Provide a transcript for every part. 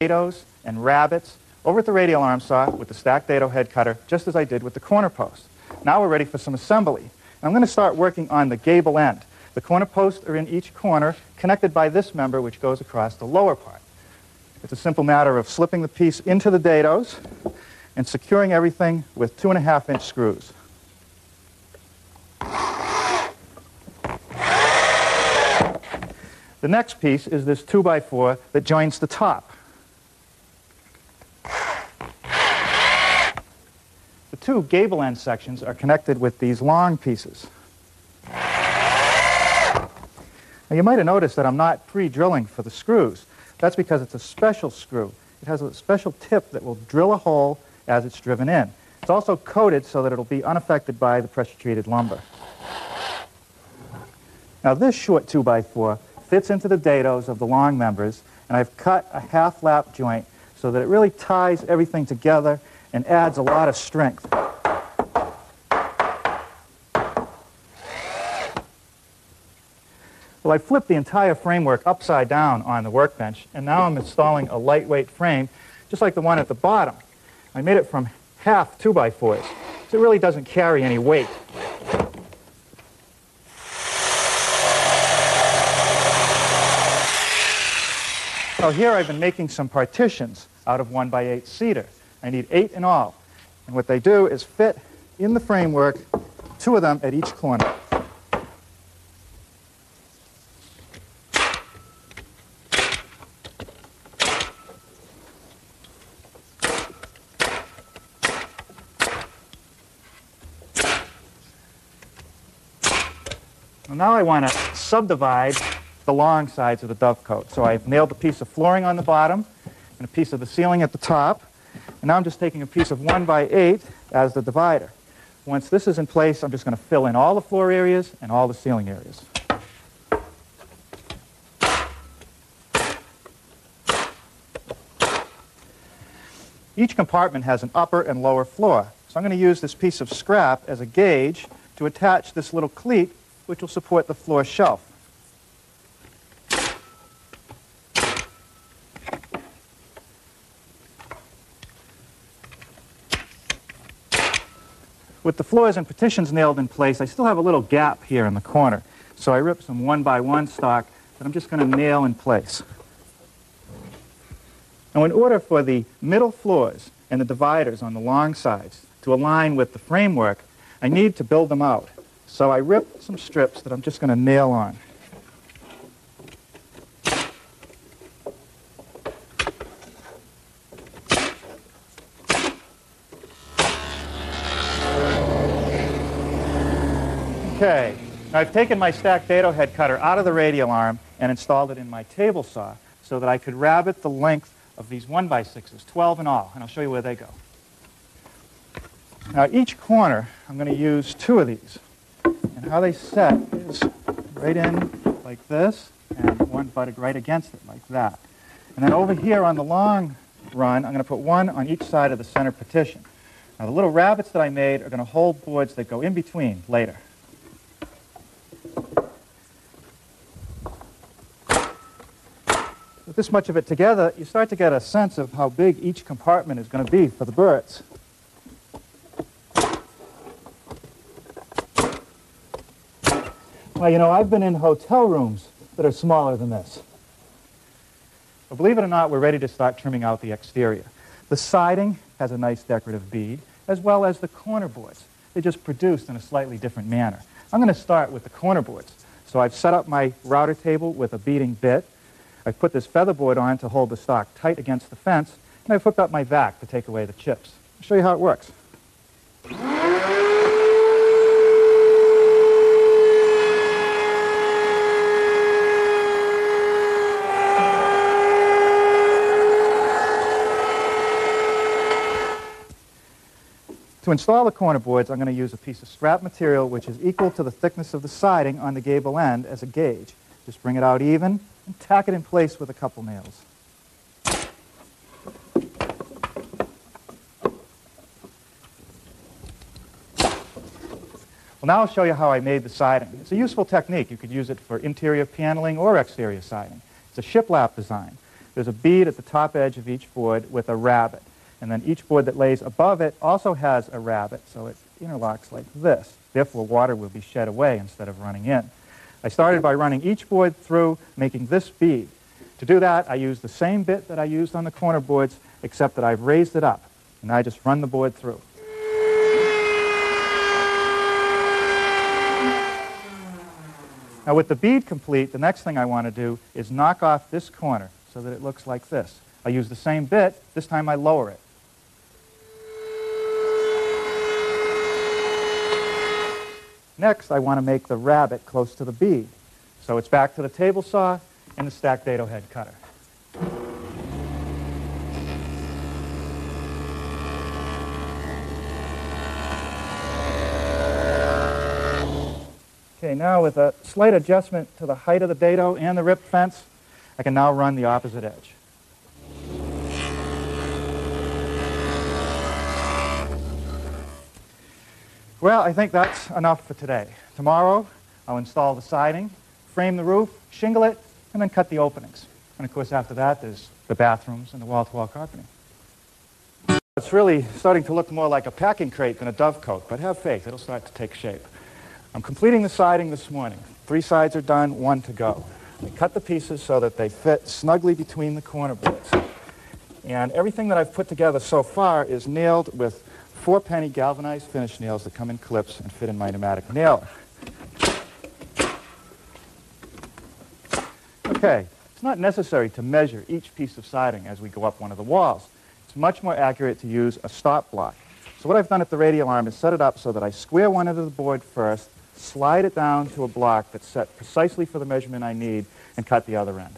Dados and rabbets over at the radial arm saw with the stacked dado head cutter, just as I did with the corner post. Now we're ready for some assembly. And I'm going to start working on the gable end. The corner posts are in each corner, connected by this member, which goes across the lower part. It's a simple matter of slipping the piece into the dados and securing everything with 2.5-inch screws. The next piece is this 2x4 that joins the top. The two gable end sections are connected with these long pieces. Now you might have noticed that I'm not pre-drilling for the screws. That's because it's a special screw. It has a special tip that will drill a hole as it's driven in. It's also coated so that it'll be unaffected by the pressure-treated lumber. Now this short 2x4 fits into the dados of the long members, and I've cut a half-lap joint so that it really ties everything together and adds a lot of strength. Well, I flipped the entire framework upside down on the workbench, and now I'm installing a lightweight frame, just like the one at the bottom. I made it from half 2x4s, so it really doesn't carry any weight. So here I've been making some partitions out of 1x8 cedar. I need 8 in all. And what they do is fit in the framework, 2 of them at each corner. Well, now I want to subdivide the long sides of the dovecote. So I've nailed a piece of flooring on the bottom and a piece of the ceiling at the top. And now I'm just taking a piece of 1x8 as the divider. Once this is in place, I'm just going to fill in all the floor areas and all the ceiling areas. Each compartment has an upper and lower floor. So I'm going to use this piece of scrap as a gauge to attach this little cleat, which will support the floor shelf. With the floors and partitions nailed in place, I still have a little gap here in the corner. So I ripped some 1x1 stock that I'm just going to nail in place. Now, in order for the middle floors and the dividers on the long sides to align with the framework, I need to build them out. So I ripped some strips that I'm just going to nail on. Okay, now I've taken my stacked dado head cutter out of the radial arm and installed it in my table saw so that I could rabbet the length of these 1x6s, 12 in all, and I'll show you where they go. Now each corner, I'm going to use 2 of these, and how they set is right in like this, and one butted right against it like that. And then over here on the long run, I'm going to put 1 on each side of the center partition. Now the little rabbets that I made are going to hold boards that go in between later. With this much of it together, you start to get a sense of how big each compartment is going to be for the birds. Well, you know, I've been in hotel rooms that are smaller than this. But believe it or not, we're ready to start trimming out the exterior. The siding has a nice decorative bead, as well as the corner boards. They're just produced in a slightly different manner. I'm going to start with the corner boards. So I've set up my router table with a beading bit. I've put this feather board on to hold the stock tight against the fence, and I've hooked up my vac to take away the chips. I'll show you how it works. To install the corner boards, I'm going to use a piece of scrap material which is equal to the thickness of the siding on the gable end as a gauge. Just bring it out even and tack it in place with a couple nails. Well, now I'll show you how I made the siding. It's a useful technique. You could use it for interior paneling or exterior siding. It's a shiplap design. There's a bead at the top edge of each board with a rabbet. And then each board that lays above it also has a rabbet, so it interlocks like this. Therefore, water will be shed away instead of running in. I started by running each board through, making this bead. To do that, I used the same bit that I used on the corner boards, except that I've raised it up. And I just run the board through. Now, with the bead complete, the next thing I want to do is knock off this corner so that it looks like this. I use the same bit. This time I lower it. Next, I want to make the rabbet close to the bead. So it's back to the table saw and the stacked dado head cutter. Okay, now with a slight adjustment to the height of the dado and the rip fence, I can now run the opposite edge. Well, I think that's enough for today. Tomorrow, I'll install the siding, frame the roof, shingle it, and then cut the openings. And of course, after that, there's the bathrooms and the wall-to-wall carpeting. It's really starting to look more like a packing crate than a dovecote, but have faith, it'll start to take shape. I'm completing the siding this morning. 3 sides are done, 1 to go. I cut the pieces so that they fit snugly between the corner boards. And everything that I've put together so far is nailed with 4-penny galvanized finish nails that come in clips and fit in my pneumatic nailer. Okay, it's not necessary to measure each piece of siding as we go up one of the walls. It's much more accurate to use a stop block. So what I've done at the radial arm is set it up so that I square one end of the board first, slide it down to a block that's set precisely for the measurement I need, and cut the other end.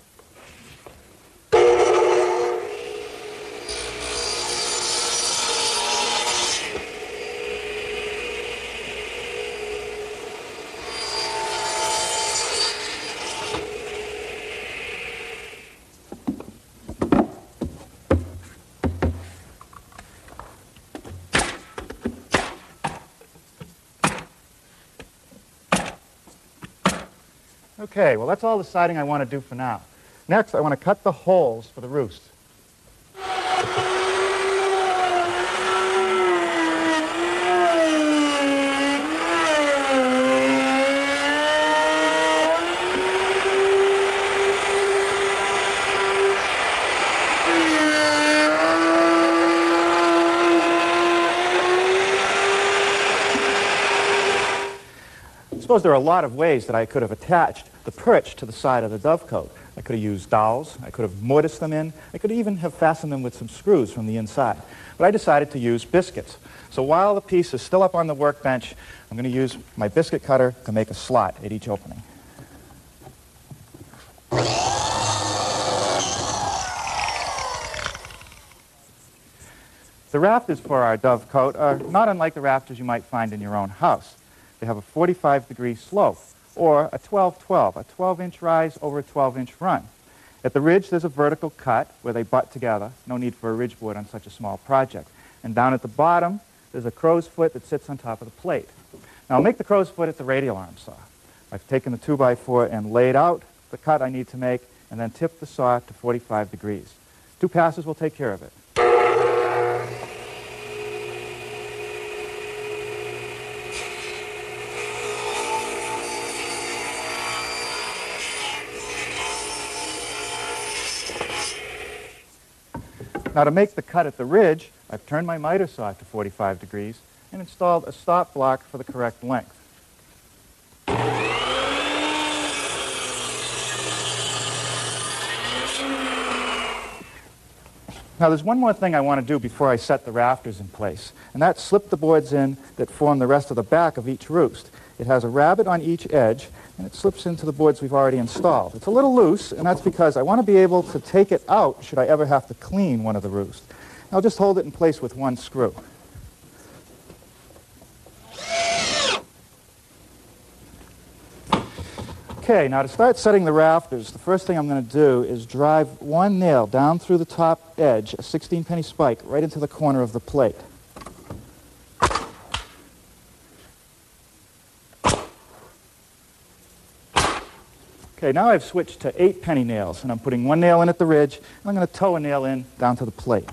Okay, well that's all the siding I want to do for now. Next, I want to cut the holes for the roost. I suppose there are a lot of ways that I could have attached the perch to the side of the dovecote. I could have used dowels, I could have mortised them in, I could even have fastened them with some screws from the inside. But I decided to use biscuits. So while the piece is still up on the workbench, I'm going to use my biscuit cutter to make a slot at each opening. The rafters for our dovecote are not unlike the rafters you might find in your own house. They have a 45-degree slope, or a 12-12, a 12-inch rise over a 12-inch run. At the ridge, there's a vertical cut where they butt together. No need for a ridge board on such a small project. And down at the bottom, there's a crow's foot that sits on top of the plate. Now, I'll make the crow's foot at the radial arm saw. I've taken the 2x4 and laid out the cut I need to make, and then tipped the saw to 45 degrees. 2 passes will take care of it. Now to make the cut at the ridge, I've turned my miter saw to 45 degrees and installed a stop block for the correct length. Now there's one more thing I want to do before I set the rafters in place, and that's slip the boards in that form the rest of the back of each roost. It has a rabbet on each edge, and it slips into the boards we've already installed. It's a little loose, and that's because I want to be able to take it out should I ever have to clean one of the roosts. I'll just hold it in place with 1 screw. Okay, now to start setting the rafters, the first thing I'm going to do is drive 1 nail down through the top edge, a 16-penny spike, right into the corner of the plate. Okay, now I've switched to 8 penny nails, and I'm putting one nail in at the ridge, and I'm going to toe a nail in down to the plate.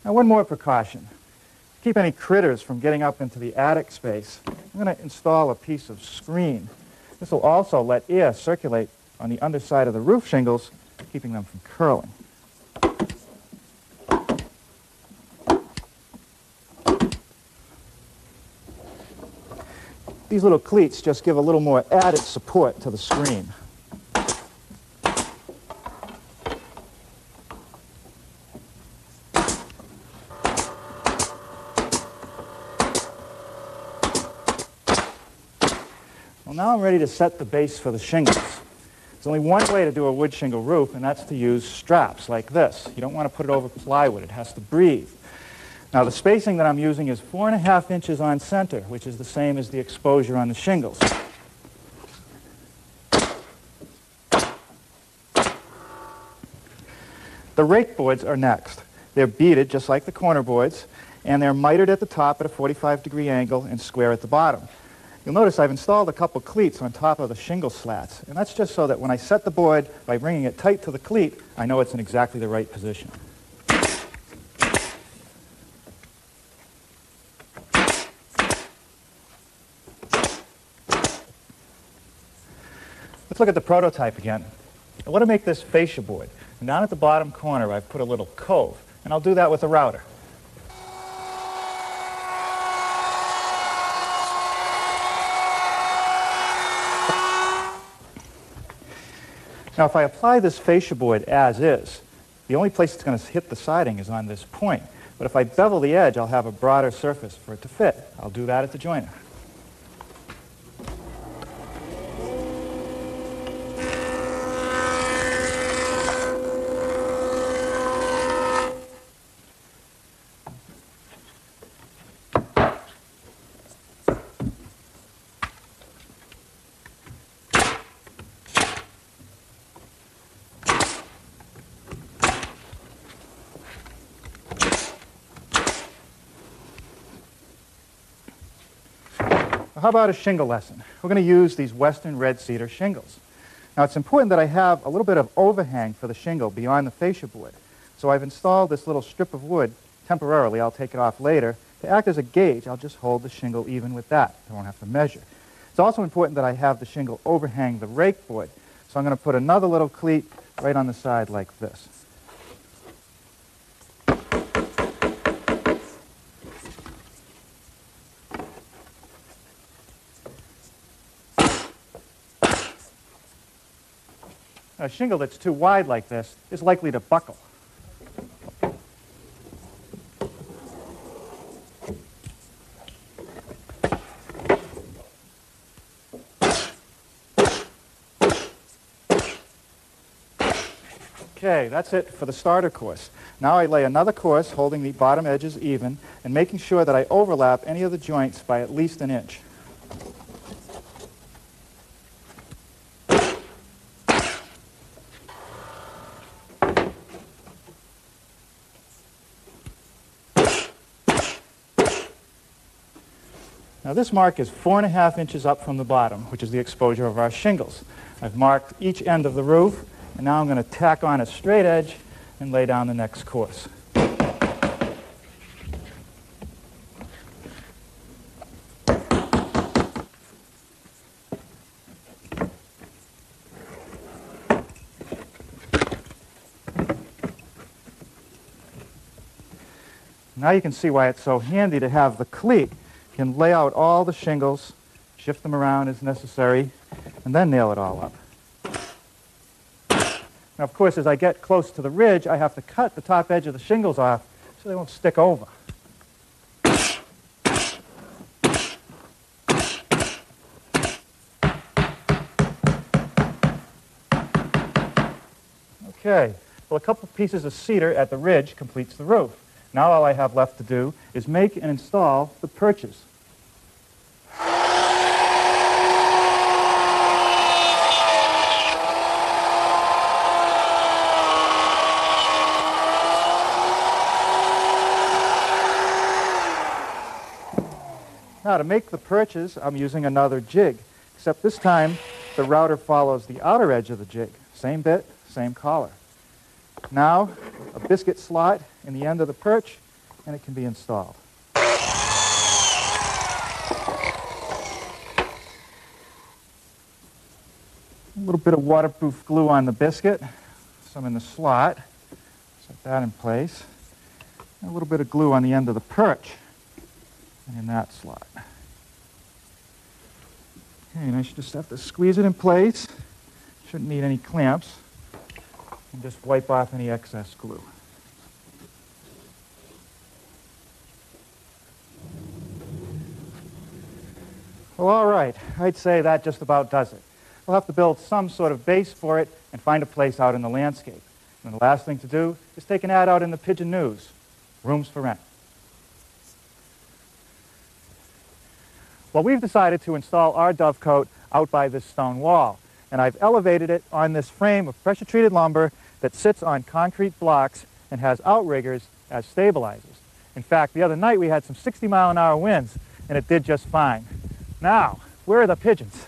Now, one more precaution. To keep any critters from getting up into the attic space, I'm going to install a piece of screen. This will also let air circulate on the underside of the roof shingles, keeping them from curling. These little cleats just give a little more added support to the screen. Well, now I'm ready to set the base for the shingles. There's only one way to do a wood shingle roof, and that's to use straps like this. You don't want to put it over plywood. It has to breathe. Now, the spacing that I'm using is 4.5 inches on center, which is the same as the exposure on the shingles. The rake boards are next. They're beaded just like the corner boards, and they're mitered at the top at a 45-degree angle and square at the bottom. You'll notice I've installed a couple cleats on top of the shingle slats, and that's just so that when I set the board by bringing it tight to the cleat, I know it's in exactly the right position. Let's look at the prototype again. I want to make this fascia board, and down at the bottom corner I've put a little cove, and I'll do that with a router. Now, if I apply this fascia board as is, the only place it's going to hit the siding is on this point. But if I bevel the edge, I'll have a broader surface for it to fit. I'll do that at the joiner. How about a shingle lesson? We're going to use these Western red cedar shingles. Now, it's important that I have a little bit of overhang for the shingle beyond the fascia board. So I've installed this little strip of wood temporarily. I'll take it off later. To act as a gauge, I'll just hold the shingle even with that. I won't have to measure. It's also important that I have the shingle overhang the rake board. So I'm going to put another little cleat right on the side like this. A shingle that's too wide like this is likely to buckle. Okay, that's it for the starter course. Now I lay another course holding the bottom edges even and making sure that I overlap any of the joints by at least 1 inch. Now this mark is 4.5 inches up from the bottom, which is the exposure of our shingles. I've marked each end of the roof, and now I'm going to tack on a straight edge and lay down the next course. Now you can see why it's so handy to have the cleat. You can lay out all the shingles, shift them around as necessary, and then nail it all up. Now, of course, as I get close to the ridge, I have to cut the top edge of the shingles off so they won't stick over. Okay, well, a couple pieces of cedar at the ridge completes the roof. Now all I have left to do is make and install the perches. Now to make the perches, I'm using another jig, except this time the router follows the outer edge of the jig. Same bit, same collar. Now a biscuit slot in the end of the perch, and it can be installed. A little bit of waterproof glue on the biscuit, some in the slot, set that in place, and a little bit of glue on the end of the perch. And in that slot. Okay, and I should just have to squeeze it in place. Shouldn't need any clamps. And just wipe off any excess glue. Well, all right. I'd say that just about does it. We'll have to build some sort of base for it and find a place out in the landscape. And the last thing to do is take an ad out in the Pigeon News. Rooms for rent. Well, we've decided to install our dovecote out by this stone wall, and I've elevated it on this frame of pressure-treated lumber that sits on concrete blocks and has outriggers as stabilizers. In fact, the other night we had some 60-mile-an-hour winds, and it did just fine. Now, where are the pigeons?